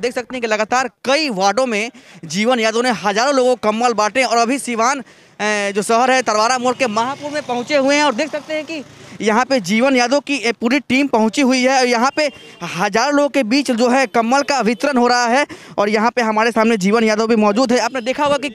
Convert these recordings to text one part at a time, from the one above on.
देख सकते हैं कि लगातार कई वार्डों में जीवन यादव ने हजारों लोगों को कम्बल बांटे और अभी सिवान जो शहर है तरवारा मोड़ के महापुर में पहुंचे हुए हैं और देख सकते हैं कि यहाँ पे जीवन यादव की पूरी टीम पहुंची हुई है और यहाँ पे हजारों लोगों के बीच जो है कम्बल का वितरण हो रहा है और यहाँ पे हमारे सामने जीवन यादव भी मौजूद है। आपने देखा होगा कि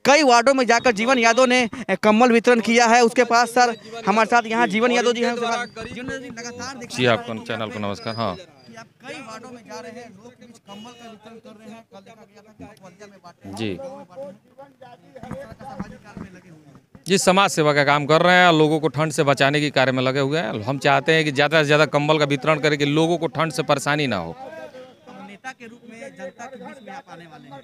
कई वार्डों में जाकर जीवन यादव ने कम्बल वितरण किया है। उसके पास सर हमारे साथ यहाँ जीवन यादव जी हैं। लगातार जी आपको चैनल को नमस्कार। हाँ, आप कई वार्डों में जा रहे हैं, लोग के बीच कम्बल का वितरण कर रहे हैं। कल देखा गया था कि बलिया में बांटे जी सामाजिक कार्य में लगे हुए हैं। जी समाज सेवा का काम कर रहे हैं और लोगों को ठंड से बचाने के कार्य में लगे हुए हैं। हम चाहते हैं कि ज़्यादा से ज़्यादा कंबल का वितरण करें कि लोगों को ठंड से परेशानी ना हो। नेता के रूप में जनता के बीच में आप आने वाले हैं।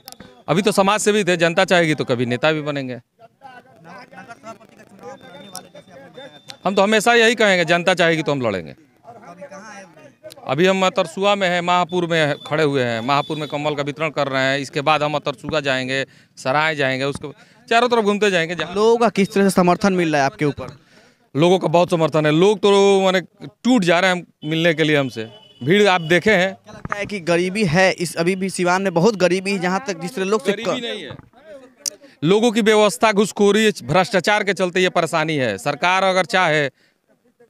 अभी तो समाज सेवी थे, जनता चाहेगी तो कभी नेता भी बनेंगे। नगर सभापति का चुनाव लड़ने वाले जैसे आपने बताया था, हम तो हमेशा यही कहेंगे, जनता चाहेगी तो हम लड़ेंगे। अभी कहाँ है वो? अभी हम तरसुआ में है, महापुर में खड़े हुए हैं। महापुर में कंबल का वितरण कर रहे हैं। इसके बाद हम तरसुआ जाएंगे, सराय जाएंगे, उसको चारों तरफ घूमते जाएंगे। लोगों का किस तरह से समर्थन मिल रहा है आपके ऊपर? लोगों का बहुत समर्थन है। लोग तो माने टूट जा रहे हैं मिलने के लिए हमसे। भीड़ आप देखे हैं। क्या लगता है कि गरीबी है इस अभी भी सिवान में? बहुत गरीबी है, जहाँ तक जिस तरह लोग गरीबी नहीं है, लोगों की व्यवस्था घुसखोरी भ्रष्टाचार के चलते ये परेशानी है।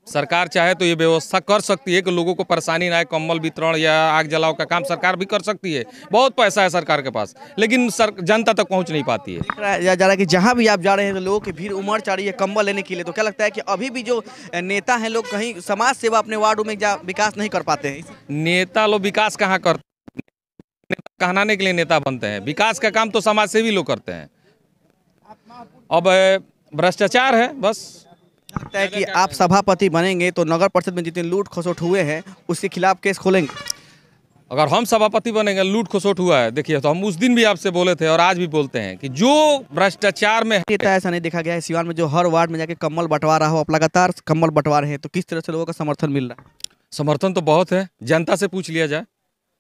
सरकार चाहे तो ये व्यवस्था कर सकती है कि लोगों को परेशानी ना आए। कम्बल वितरण या आग जलाओ का काम सरकार भी कर सकती है। बहुत पैसा है सरकार के पास, लेकिन जनता तक पहुंच नहीं पाती है। जा रहा है कि जहाँ भी आप जा रहे हैं तो लोगों की भीड़ उमड़ चढ़ी है कम्बल लेने के लिए। तो क्या लगता है कि अभी भी जो नेता हैं लोग कहीं समाज सेवा अपने वार्डों में विकास नहीं कर पाते हैं? नेता लोग विकास कहाँ करते हैं? कहनाने के लिए नेता बनते हैं। विकास का काम तो समाज सेवी लोग करते हैं। अब भ्रष्टाचार है बस। लगता है कि आप सभापति बनेंगे तो नगर परिषद में जितने लूट खसोट हुए हैं उसके खिलाफ केस खोलेंगे? अगर हम सभापति बनेंगे, लूट खसोट हुआ है, देखिए तो हम उस दिन भी आपसे बोले थे और आज भी बोलते हैं कि जो भ्रष्टाचार में नेता ऐसा नहीं देखा गया है सिवान में जो हर वार्ड में जाके कम्बल बंटवा रहा हो। आप लगातार कम्बल बंटवा रहे हैं, तो किस तरह से लोगों का समर्थन मिल रहा है? समर्थन तो बहुत है। जनता से पूछ लिया जाए,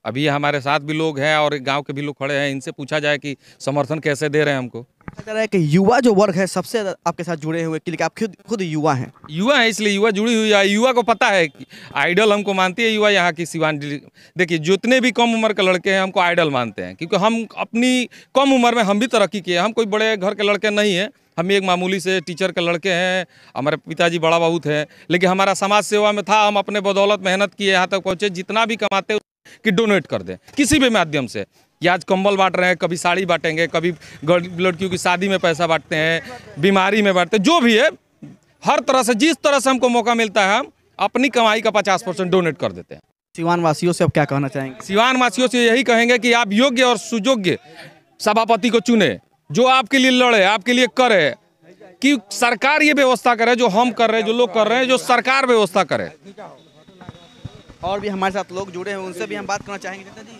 अभी हमारे साथ भी लोग हैं और गांव के भी लोग खड़े हैं, इनसे पूछा जाए कि समर्थन कैसे दे रहे हैं हमको। कहा जा रहा है कि युवा जो वर्ग है सबसे ज़्यादा आपके साथ जुड़े हुए, क्योंकि आप खुद युवा हैं। युवा है इसलिए युवा जुड़ी हुई है। युवा को पता है कि आइडल हमको मानती है युवा यहाँ की सिवान। देखिए जितने भी कम उम्र के लड़के हैं हमको आइडल मानते हैं, क्योंकि हम अपनी कम उम्र में हम भी तरक्की किए। हम कोई बड़े घर के लड़के नहीं हैं, हम एक मामूली से टीचर के लड़के हैं। हमारे पिताजी बड़ा बहुत हैं, लेकिन हमारा समाज सेवा में था। हम अपने बदौलत मेहनत किए, यहाँ तक पहुँचे। जितना भी कमाते कि डोनेट कर दें किसी भी माध्यम से। या आज कंबल बांट रहे हैं, कभी साड़ी बांटेंगे, कभी लड़कियों की शादी में पैसा बांटते हैं, बीमारी में बांटते हैं, जो भी है हर तरह से जिस तरह से हमको मौका मिलता है हम अपनी कमाई का 50% डोनेट कर देते हैं। सिवान वासियों से अब क्या कहना चाहेंगे? सिवान वासियों से यही कहेंगे कि आप योग्य और सुयोग्य सभापति को चुने, जो आपके लिए लड़े, आपके लिए करे। कि सरकार ये व्यवस्था करे जो हम कर रहे हैं, जो लोग कर रहे हैं, जो सरकार व्यवस्था करे। और भी हमारे साथ लोग जुड़े हैं, उनसे भी हम बात करना चाहेंगे। नेता जी,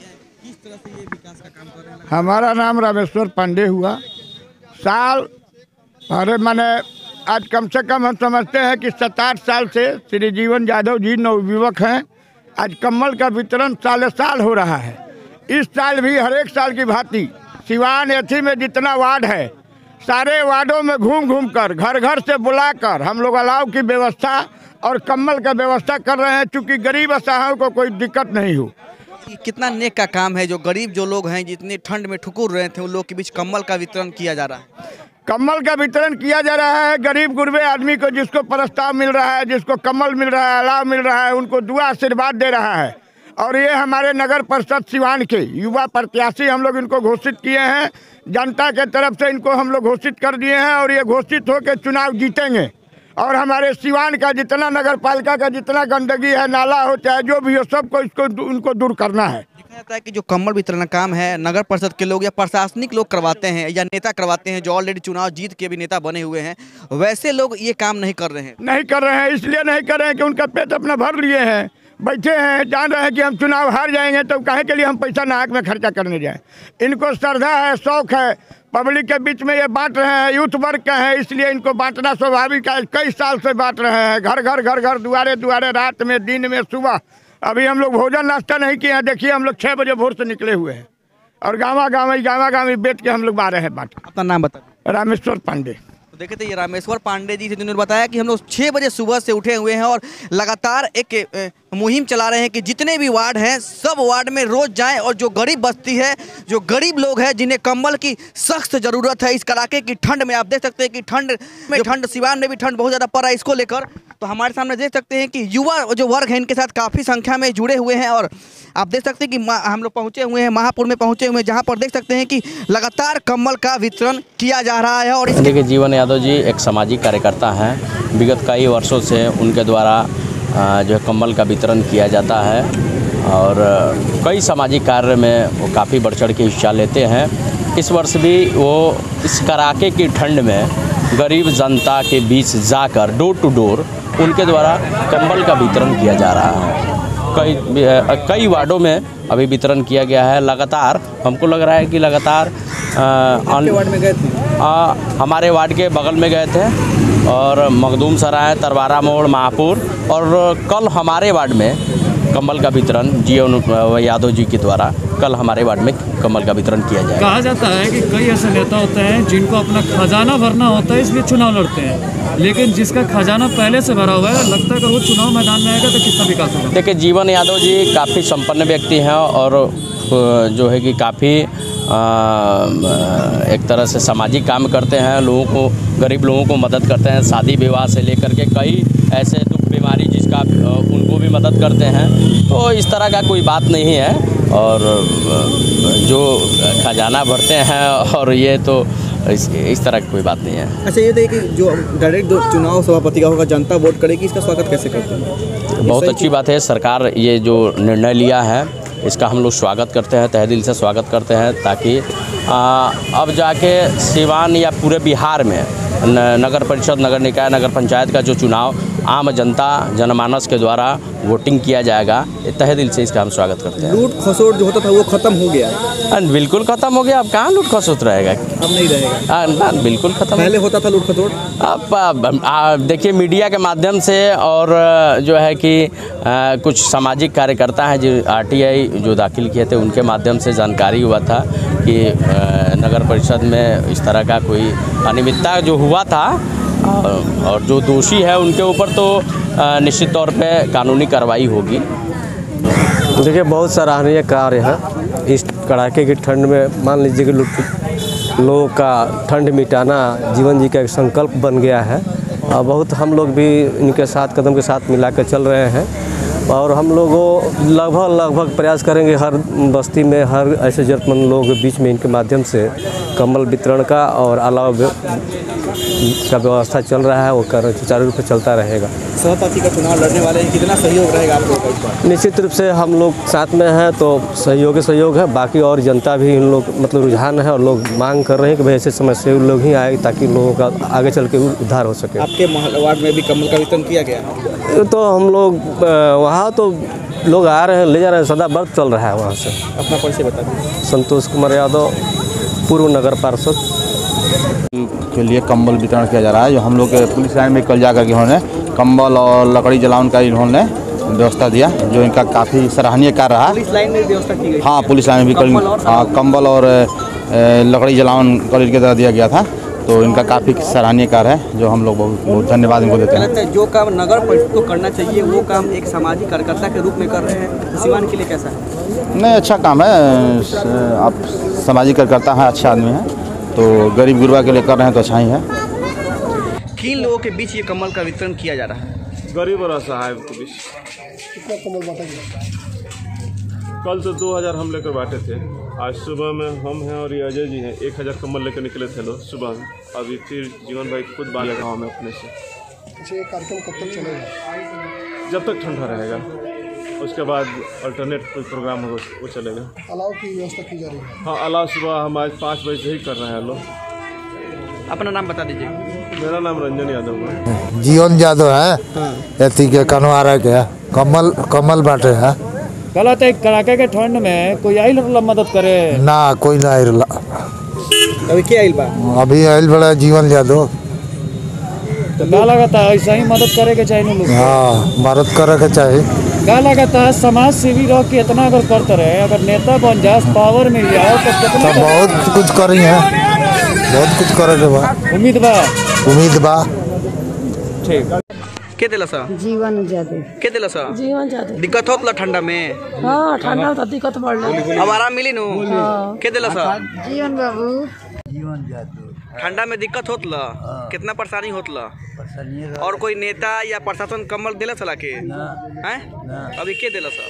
किस तरह से ये विकास का काम कर रहे हैं? हमारा नाम रामेश्वर पांडे हुआ। माने आज कम से कम हम समझते हैं कि 7-8 साल से श्री जीवन यादव जी नवयुवक हैं। आज कम्बल का वितरण साल हो रहा है। इस साल भी हर एक साल की भांति सिवान एथी में जितना वार्ड है, सारे वार्डों में घूम कर घर घर से बुलाकर हम लोग अलाव की व्यवस्था और कम्बल का व्यवस्था कर रहे हैं, चूँकि गरीब असहायों को कोई दिक्कत नहीं हो। कितना नेक का काम है, जो गरीब जो लोग हैं जितनी ठंड में ठुकुर रहे थे उन लोग के बीच कम्बल का वितरण किया जा रहा है। कम्बल का वितरण किया जा रहा है। गरीब गुरबे आदमी को जिसको प्रस्ताव मिल रहा है, जिसको कम्बल मिल रहा है, अलाव मिल रहा है, उनको दुआ आशीर्वाद दे रहा है। और ये हमारे नगर परिषद सिवान के युवा प्रत्याशी हम लोग इनको घोषित किए हैं। जनता के तरफ से इनको हम लोग घोषित कर दिए हैं और ये घोषित होकर चुनाव जीतेंगे। और हमारे सिवान का जितना नगर पालिका का जितना गंदगी है, नाला हो चाहे जो भी हो, सबको इसको उनको दूर करना है। देखा जाता है कि जो कम्बल वितरण का काम है नगर परिषद के लोग या प्रशासनिक लोग करवाते हैं या नेता करवाते हैं, जो ऑलरेडी चुनाव जीत के भी नेता बने हुए हैं। वैसे लोग ये काम नहीं कर रहे हैं। इसलिए नहीं कर रहे हैं कि उनका पेट अपना भर लिए हैं, बैठे हैं, जान रहे हैं कि हम चुनाव हार जाएंगे, तो काहे के लिए हम पैसा नाक में खर्चा करने जाएं। इनको श्रद्धा है, शौक है, पब्लिक के बीच में ये बांट रहे हैं। यूथ वर्ग का है, इसलिए इनको बांटना स्वाभाविक है। कई साल से बांट रहे हैं, घर घर दुआरे, रात में, दिन में, सुबह। अभी हम लोग भोजन नाश्ता नहीं किए हैं। देखिए हम लोग 6 बजे भोर से निकले हुए हैं और गाँव गाँव बैठ के हम लोग आ रहे हैं बांट। अपना नाम बता। रामेश्वर पांडे। देखे थे ये रामेश्वर पांडे जी थे जिन्होंने बताया कि हम लोग 6 बजे सुबह से उठे हुए हैं और लगातार एक मुहिम चला रहे हैं कि जितने भी वार्ड हैं सब वार्ड में रोज जाएं और जो गरीब बस्ती है, जो गरीब लोग हैं, जिन्हें कंबल की सख्त ज़रूरत है इस कड़ाके की ठंड में। आप देख सकते हैं कि ठंड सिवान में भी ठंड बहुत ज़्यादा पड़ रहा है। इसको लेकर तो हमारे सामने देख सकते हैं कि युवा जो वर्ग है इनके साथ काफ़ी संख्या में जुड़े हुए हैं और आप देख सकते हैं कि हम लोग पहुँचे हुए हैं महापुर में पहुँचे हुए हैं, जहाँ पर देख सकते हैं कि लगातार कंबल का वितरण किया जा रहा है। और देखिए, जीवन यादव जी एक सामाजिक कार्यकर्ता हैं। विगत कई वर्षों से उनके द्वारा जो है कंबल का वितरण किया जाता है और कई सामाजिक कार्य में वो काफ़ी बढ़ चढ़ के हिस्सा लेते हैं। इस वर्ष भी वो इस कड़ाके की ठंड में गरीब जनता के बीच जाकर डोर टू डोर उनके द्वारा कंबल का वितरण किया जा रहा है। कई वार्डों में अभी वितरण किया गया है। लगातार हमको लग रहा है कि लगातार वार्ड में गए थे, हमारे वार्ड के बगल में गए थे और मखदूम सराय, तरवारा मोड़, महापुर और कल हमारे वार्ड में कंबल का वितरण जीवन यादव जी के द्वारा कल हमारे वार्ड में कंबल का वितरण किया जाएगा। कहा जाता है कि कई ऐसे नेता होते हैं जिनको अपना खजाना भरना होता है, इसलिए चुनाव लड़ते हैं, लेकिन जिसका खजाना पहले से भरा हुआ है लगता है कि वो चुनाव मैदान में आएगा तो कितना विकास होगा। देखिए, जीवन यादव जी काफ़ी संपन्न व्यक्ति हैं और जो है कि काफ़ी एक तरह से सामाजिक काम करते हैं, लोगों को, गरीब लोगों को मदद करते हैं। शादी विवाह से लेकर के कई ऐसे दुख बीमारी जिसका उनको भी मदद करते हैं। तो इस तरह का कोई बात नहीं है और जो खजाना भरते हैं और ये तो इस तरह की कोई बात नहीं है। अच्छा, ये देखिए कि जो डायरेक्ट चुनाव सभापति का होगा, जनता वोट करेगी, इसका स्वागत कैसे करते हैं? बहुत अच्छी बात है। सरकार ये जो निर्णय लिया है इसका हम लोग स्वागत करते हैं, तहे दिल से स्वागत करते हैं, ताकि अब जाके सिवान या पूरे बिहार में नगर परिषद, नगर निकाय, नगर पंचायत का जो चुनाव आम जनता जनमानस के द्वारा वोटिंग किया जाएगा, तहे दिल से इसका हम स्वागत करते हैं। लूट खसोट जो होता था वो खत्म हो गया? बिल्कुल खत्म हो गया। अब कहाँ लूट खसोट रहेगा? अब नहीं रहेगा। ना, बिल्कुल खत्म। पहले होता था लूट खसोट। अब देखिए, मीडिया के माध्यम से और जो है कि कुछ सामाजिक कार्यकर्ता हैं जो RTI जो दाखिल किए थे उनके माध्यम से जानकारी हुआ था कि नगर परिषद में इस तरह का कोई अनियमितता जो हुआ था और जो दोषी है उनके ऊपर तो निश्चित तौर पे कानूनी कार्रवाई होगी। देखिए, बहुत सराहनीय कार्य है। इस कड़ाके की ठंड में मान लीजिए कि लोगों का ठंड मिटाना जीवन जी का एक संकल्प बन गया है और बहुत हम लोग भी इनके साथ कदम के साथ मिलाकर चल रहे हैं और हम लोगों लगभग प्रयास करेंगे हर बस्ती में, हर ऐसे जरूरतमंद लोगों के बीच में इनके माध्यम से कंबल वितरण का और अलावा का व्यवस्था चल रहा है, वो सुचारू रूप से चलता रहेगा। सभापति का चुनाव लड़ने वाले हैं, कितना सहयोग रहेगा आप लोगों का? निश्चित रूप से हम लोग साथ में हैं तो सहयोग है। बाकी और जनता भी इन लोग मतलब रुझान है और लोग मांग कर रहे हैं कि भाई ऐसे समस्या लोग ही आए ताकि लोगों का आगे चल के उद्धार हो सके। आपके वार्ड में भी कंबल का वितरण किया गया? तो हम लोग वहाँ तो लोग आ रहे हैं, ले जा रहे हैं, सदा व्रत चल रहा है वहाँ से। अपना परिचय बता दीजिए। संतोष कुमार यादव, पूर्व नगर पार्षद। के लिए कंबल वितरण किया जा रहा है, जो हम लोग के पुलिस लाइन में कल जाकर के उन्होंने कंबल और लकड़ी जलावन का इन्होंने व्यवस्था दिया, जो इनका काफ़ी सराहनीय कार्य रहा। पुलिस लाइन में व्यवस्था की गई? हाँ, पुलिस लाइन में भी कल कंबल और लकड़ी जलावन कल के द्वारा दिया गया था, तो इनका काफ़ी सराहनीय कार्य है, जो हम लोग बहुत धन्यवाद इनको देते हैं। जो काम नगर परिषद को करना चाहिए वो काम एक सामाजिक कार्यकर्ता के रूप में कर रहे हैं, सिवान के लिए कैसा है? नहीं, अच्छा काम है। आप सामाजिक कार्यकर्ता हैं, अच्छा आदमी है, तो गरीब गुरबा के लिए कर रहे हैं तो अच्छा ही है। किन लोगों के बीच ये कंबल का वितरण किया जा रहा है? गरीब और असहाय के बीच। कितना कंबल बांटा गया? कल तो 2000 हम लेकर बांटे थे। आज सुबह में हम हैं और ये अजय जी हैं, 1000 कंबल लेकर निकले थे लोग सुबह में। अभी फिर जीवन भाई खुद बांध गाँव में अपने से। अच्छा, ये कार्यक्रम कब तक चलेगा? जब तक ठंडा रहेगा, उसके बाद अल्टरनेट कोई प्रोग्राम होगा वो चलेगा। अलाव की व्यवस्था की जा रही है? हाँ, अलाव सुबह हम आज 5 बजे से ही कर रहे हैं लोग। अपना नाम बता दीजिए। मेरा नाम रंजन यादव है। जीवन यादव है, एथी के कनवारा के कमल बांटे है। गलत है, कड़ाके के ठंड में कोई आई मदद करे ना? कोई ना आइल। अभी क्या आइल बा? अभी आइल बड़ा जीवन यादव। तो क्या लगता है ऐसा ही मदद करे के चाहिए लोग? हाँ, मदद करे के चाहिए। क्या लगता है समाज सेवी रह के इतना अगर करते रहे, अगर नेता बन जाए, पावर मिल जाए तो कितना बहुत कुछ करी है, बहुत कुछ करे के बाद उम्मीद बा। उम्मीद बा। ठीक के दिला सा जीवन जादे के दिला सा जीवन जादे दिक्कत होत ला ठंडा में। हाँ ठंडा तो दिक्कत बढ़ अब आराम मिली नु के दिला सा जीवन बाबू ठंडा में दिक्कत होत ला कितना परेशानी होत ला और कोई नेता या प्रशासन कम्बल दिला सला के हैं अभी के दिला सा